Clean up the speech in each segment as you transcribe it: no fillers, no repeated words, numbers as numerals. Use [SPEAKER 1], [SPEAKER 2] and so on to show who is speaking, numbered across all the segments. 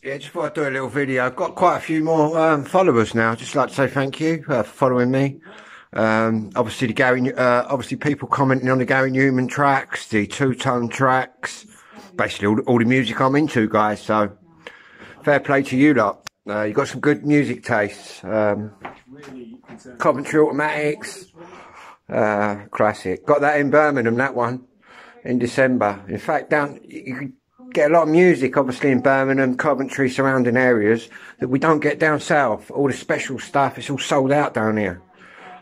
[SPEAKER 1] Yeah, just thought I'd do a little video. I've got quite a few more followers now. Just like to say thank you for following me. Obviously, obviously people commenting on the Gary Numan tracks, the two-tone tracks, basically all the music I'm into, guys. So fair play to you lot. You got some good music tastes. Coventry Automatics, classic. Got that in Birmingham, that one, in December. In fact, you can get a lot of music, obviously, in Birmingham, Coventry, surrounding areas that we don't get down south. All the special stuff, it's all sold out down here.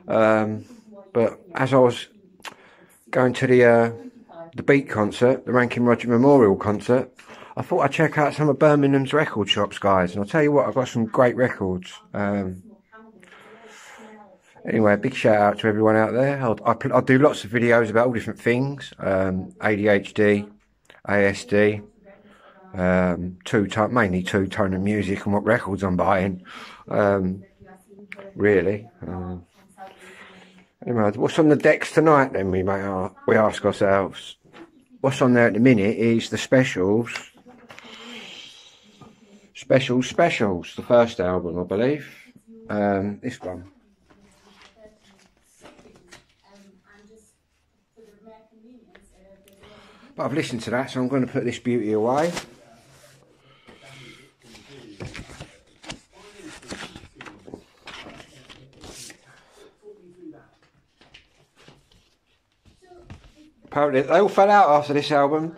[SPEAKER 1] But as I was going to the Beat concert, the Rankin Roger Memorial concert, I thought I'd check out some of Birmingham's record shops, guys. And I'll tell you what, I've got some great records. Anyway, a big shout out to everyone out there. I'll do lots of videos about all different things. ADHD, ASD, mainly two-tone of music and what records I'm buying. Really. Anyway, what's on the decks tonight then, we ask ourselves. What's on there at the minute is the specials. Specials, the first album, I believe. This one. But I've listened to that, so I'm going to put this beauty away. Apparently, they all fell out after this album.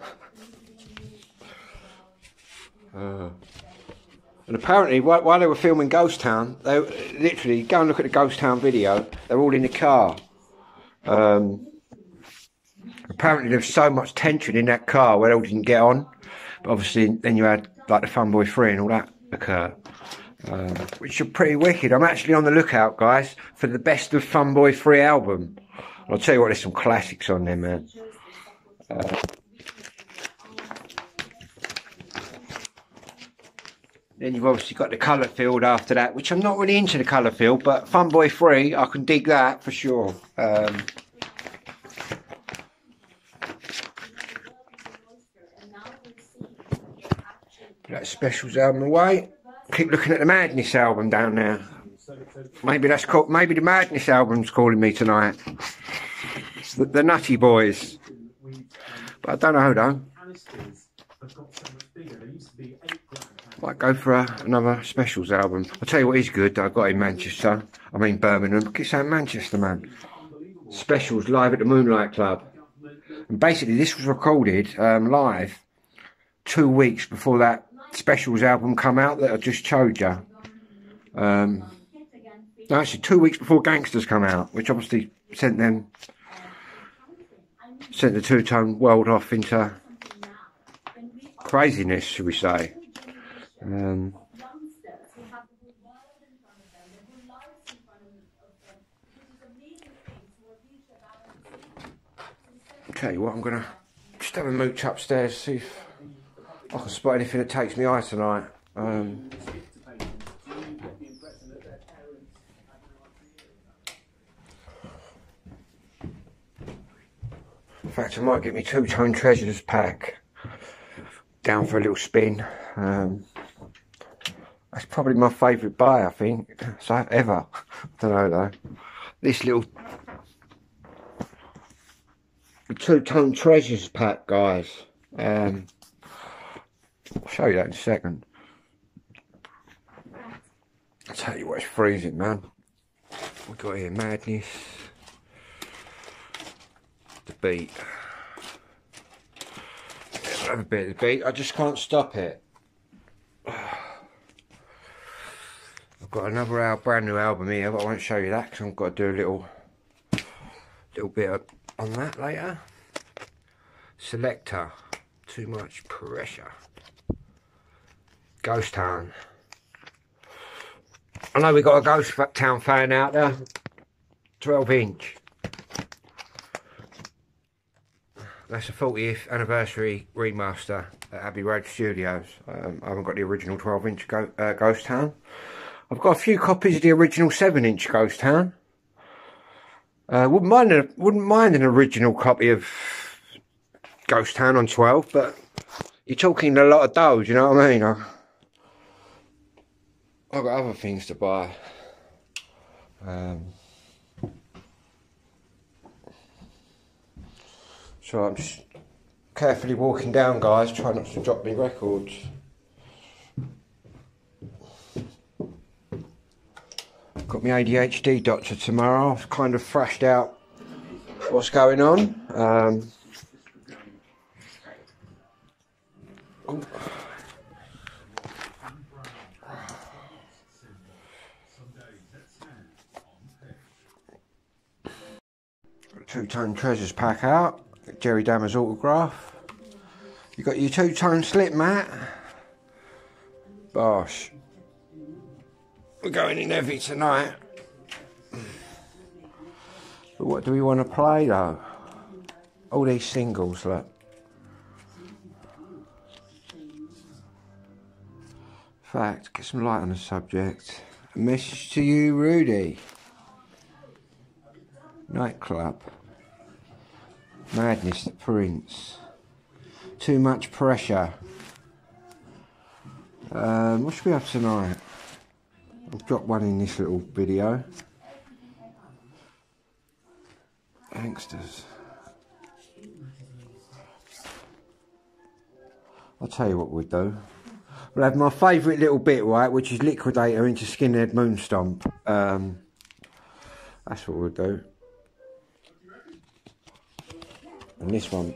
[SPEAKER 1] And apparently, while they were filming Ghost Town, they literally, go and look at the Ghost Town video, they're all in the car. Apparently there was so much tension in that car where they all didn't get on. But obviously then you had like the Funboy 3 and all that occur. Which are pretty wicked. I'm actually on the lookout, guys, for the best of Funboy 3 album. And I'll tell you what, there's some classics on there, man. Then you've obviously got the Colour Field after that, which I'm not really into the Colour Field, but Funboy 3, I can dig that for sure. That Specials album away. Keep looking at the Madness album down there. Maybe that's called. Maybe the Madness album's calling me tonight. It's the Nutty Boys. But I don't know though. Might go for another Specials album. I'll tell you what is good that I got in Manchester. I mean Birmingham. I keep saying Manchester, man. Specials live at the Moonlight Club. And basically this was recorded live 2 weeks before that Specials album come out that I just showed you. No, actually 2 weeks before Gangsters come out, which obviously sent the two-tone world off into craziness, should we say. Tell you what, I'm gonna just have a mooch upstairs, see if I can spot anything that takes me eye tonight. In fact, I might get me Two-Tone Treasures pack down for a little spin. That's probably my favourite buy, I think, so ever. I don't know though. This little Two-Tone Treasures pack, guys. I'll show you that in a second. I'll tell you what, it's freezing, man. We've got here Madness, the Beat. I'll have a bit of the Beat. I just can't stop it. I've got another brand new album here, but I won't show you that because I've got to do a little bit on that later. Selector, Too Much Pressure. Ghost Town. I know we got a Ghost Town fan out there. 12-inch. That's a 40th anniversary remaster at Abbey Road Studios. I haven't got the original 12-inch Ghost Town. I've got a few copies of the original 7-inch Ghost Town. Wouldn't mind an original copy of Ghost Town on 12, but you're talking a lot of dough, you know what I mean? I've got other things to buy. So I'm just carefully walking down, guys, try not to drop my records. Got my ADHD doctor tomorrow. I've kind of thrashed out what's going on. Two-Tone Treasures pack out. Jerry Dammer's autograph. You got your two-tone slip mat. Bosh. We're going in heavy tonight. But what do we want to play though? All these singles, look. In fact, get some light on the subject. A message to you, Rudy. Nightclub. Madness, the Prince. Too much pressure. What should we have tonight? I've dropped one in this little video. Gangsters. I'll tell you what we'll do. We'll have my favourite little bit, right, which is Liquidator into Skinhead Moonstomp. That's what we'll do. And this one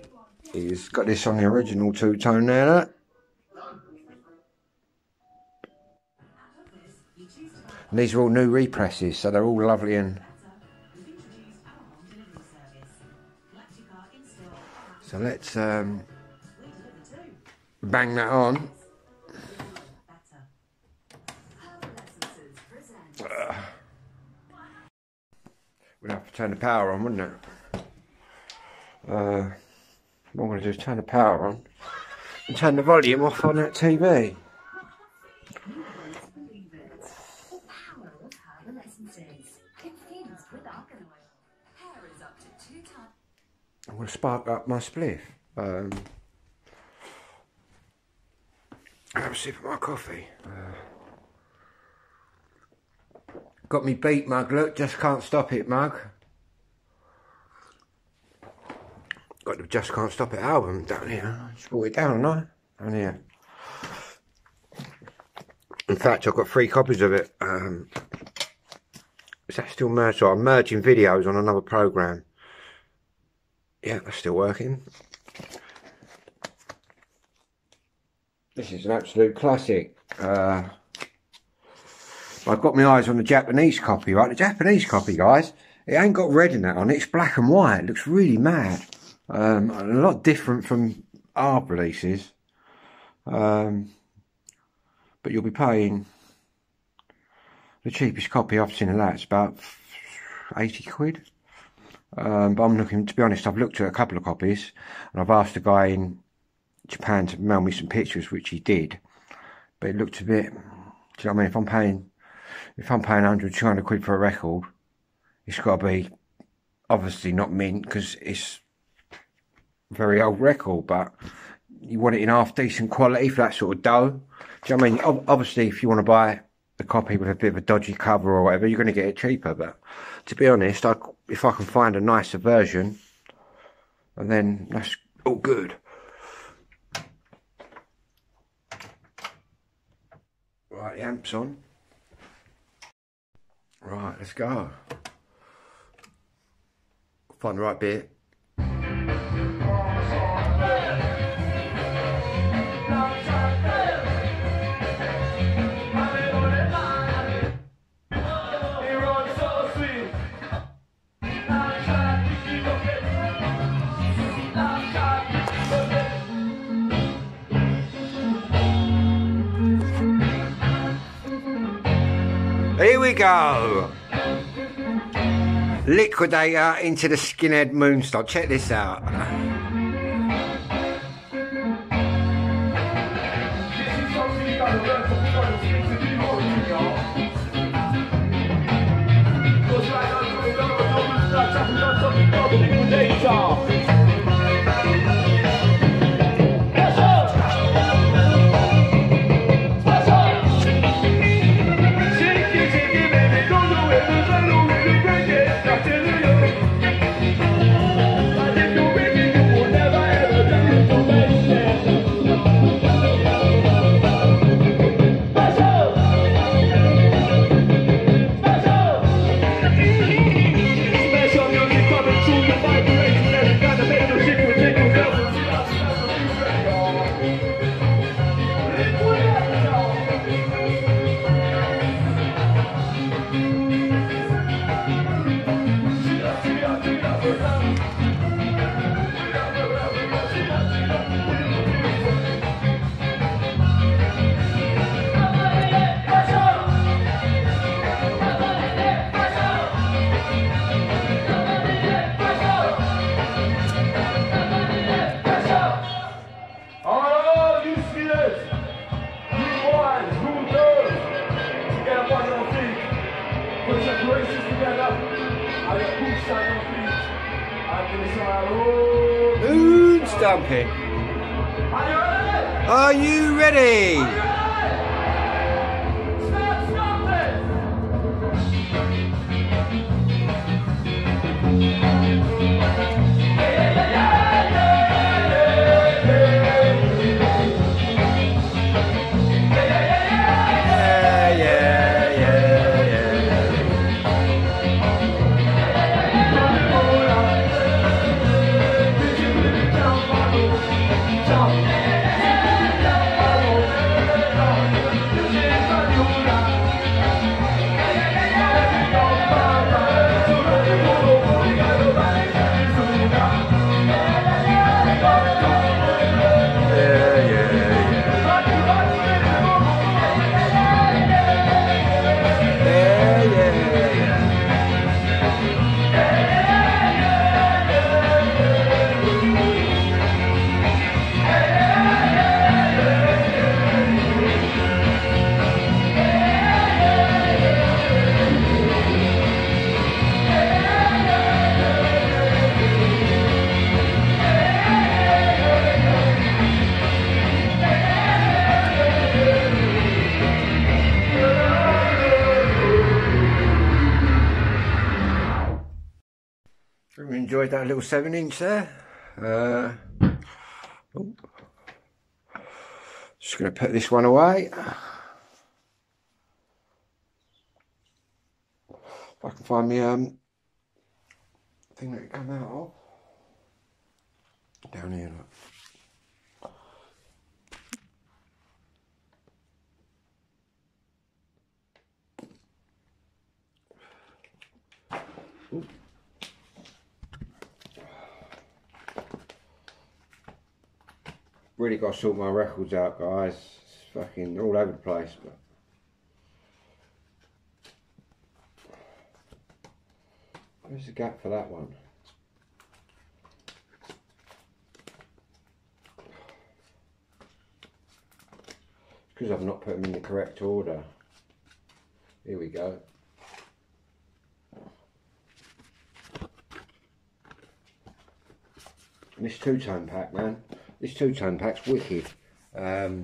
[SPEAKER 1] is got this on the original two-tone there, look. And these are all new represses, so they're all lovely and... So let's bang that on. We'd have to turn the power on, wouldn't it? What I'm going to do is turn the power on and turn the volume off on that TV. I'm going to spark up my spliff. Have a sip of my coffee. Got me beat mug, look, just can't stop it mug. Got the Just Can't Stop It album down here. Just brought it down, haven't I? Down here. In fact, I've got 3 copies of it. Is that still merged? So I'm merging videos on another program. Yeah, that's still working. This is an absolute classic. I've got my eyes on the Japanese copy, right? The Japanese copy, guys, it ain't got red in that on it. It's black and white. It looks really mad. A lot different from our releases. But you'll be paying the cheapest copy I've seen of that. It's about 80 quid. But I'm looking, to be honest, I've looked at a couple of copies and I've asked a guy in Japan to mail me some pictures, which he did. But it looked a bit, do you know what I mean? If I'm paying 100, 200 quid for a record, it's got to be obviously not mint because it's a very old record, but you want it in half decent quality for that sort of dough. Do you know what I mean? Obviously, if you want to buy a copy with a bit of a dodgy cover or whatever, you're going to get it cheaper. But to be honest, if I can find a nicer version, and then that's all good. Right, the amp's on. Right, let's go. Find the right bit. Here we go. Liquidator into the Skinhead Moonstomp. Check this out. Moon stomping. Are you ready? Enjoyed that little 7-inch there. Just going to put this one away. If I can find me thing that it come out of. Down here, look. Ooh. Really got to sort my records out, guys. It's fucking all over the place, but where's the gap for that one? It's because I've not put them in the correct order. Here we go. And this two-tone pack, man. This two-tone pack's wicked. They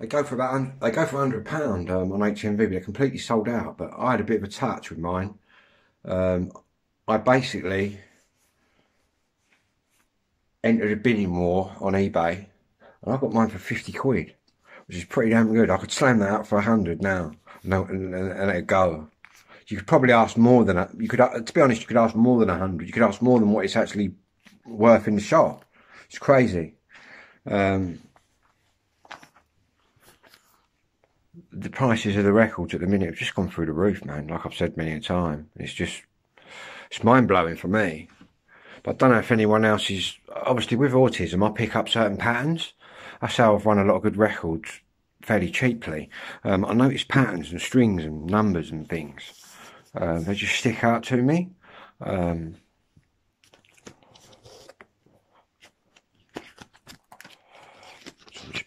[SPEAKER 1] go for about £100 on HMV, but they're completely sold out. But I had a bit of a touch with mine. I basically entered a bidding war on eBay, and I got mine for 50 quid, which is pretty damn good. I could slam that out for 100 now, and it'd go. You could probably ask more than that. You could, to be honest, you could ask more than 100. You could ask more than what it's actually worth in the shop. It's crazy. The prices of the records at the minute have just gone through the roof, man. Like I've said many a time, it's mind blowing for me. But I don't know if anyone else is. Obviously, with autism, I pick up certain patterns. That's how I've run a lot of good records fairly cheaply. I notice patterns and strings and numbers and things. They just stick out to me.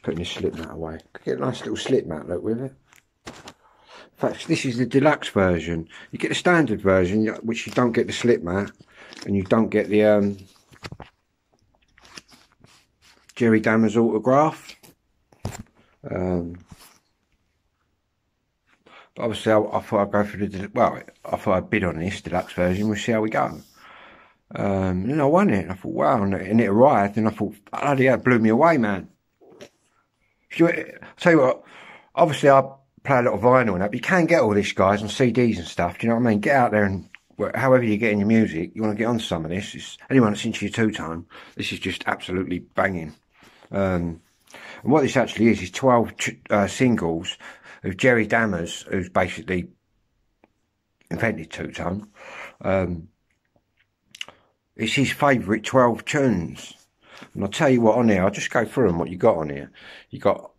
[SPEAKER 1] Putting this slip mat away. Get a nice little slip mat look with it. In fact, this is the deluxe version. You get the standard version, which you don't get the slip mat, and you don't get the Jerry Dammers autograph. But obviously, I thought I'd go for the I thought I'd bid on this deluxe version. We'll see how we go. And then I won it. And I thought, wow, and it arrived, and I thought, bloody hell, it blew me away, man. I'll tell you what, obviously I play a lot of vinyl and that, but you can get all this, guys, on CDs and stuff. Do you know what I mean? Get out there and, however you're getting your music, you want to get on some of this. Anyone that's into your two-tone, this is just absolutely banging. And what this actually is 12 singles of Jerry Dammers, who's basically invented two-tone. It's his favourite 12 tunes. And I'll tell you what on here, I'll just go through them, what you got on here. You got,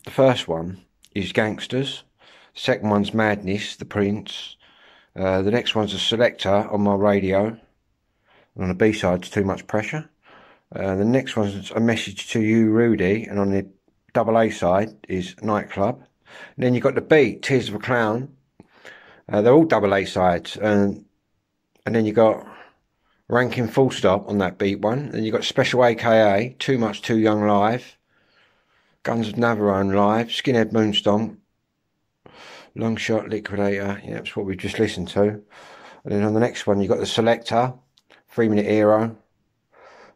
[SPEAKER 1] the first one is Gangsters. Second one's Madness, The Prince. The next one's a Selector on my radio. And on the B-side's Too Much Pressure. The next one's A Message to You, Rudy. And on the double A side is Nightclub. And then you've got The Beat, Tears of a Clown. They're all double A sides. And then you got Ranking Full Stop on that beat one. Then you've got Special AKA, Too Much Too Young live. Guns of Navarone live. Skinhead Moonstomp. Long Shot Liquidator. Yeah, that's what we just listened to. And then on the next one, you've got the Selector. 3 Minute Hero.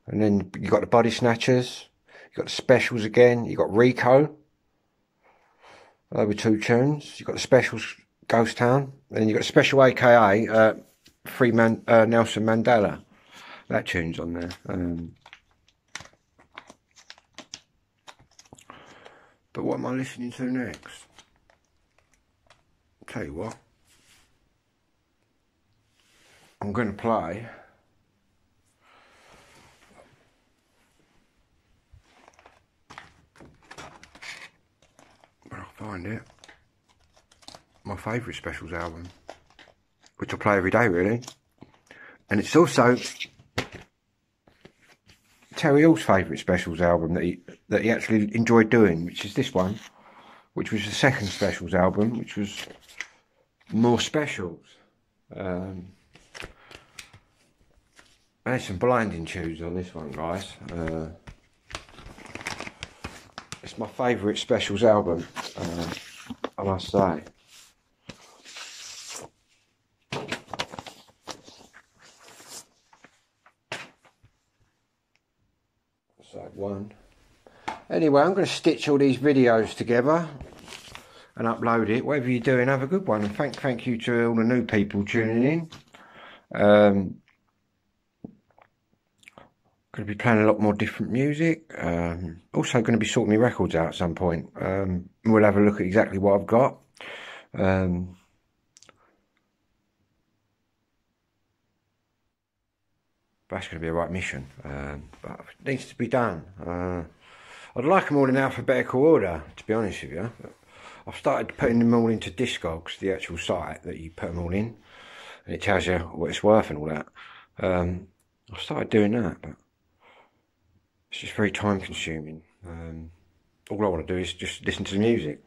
[SPEAKER 1] And then you've got the Body Snatchers. You've got the Specials again. You've got Rico. Over 2 tunes. You've got the Specials, Ghost Town. And then you've got Special AKA, Nelson Mandela. That tune's on there. But what am I listening to next? Tell you what. I'm going to play. When I find it. My favourite Specials album. Which I play every day, really. And it's also Terry Hall's favourite Specials album that he actually enjoyed doing, which is this one, which was the second Specials album, which was More Specials. There's some blinding tunes on this one, guys. It's my favourite Specials album, I must say. Side one. Anyway, I'm going to stitch all these videos together and upload it. Whatever you're doing, have a good one. And thank you to all the new people tuning in. Going to be playing a lot more different music. Also going to be sorting my records out at some point. We'll have a look at exactly what I've got. That's going to be a right mission, but it needs to be done. I'd like them all in alphabetical order, to be honest with you. I've started putting them all into Discogs, the actual site that you put them all in, and it tells you what it's worth and all that. I've started doing that, but it's just very time consuming. All I want to do is just listen to the music.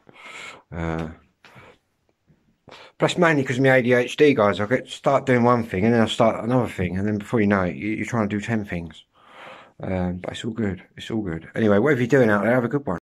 [SPEAKER 1] That's mainly because of my ADHD, guys. I start doing one thing and then I start another thing, and then before you know it, you're trying to do 10 things. But it's all good. It's all good. Anyway, whatever you're doing out there, have a good one.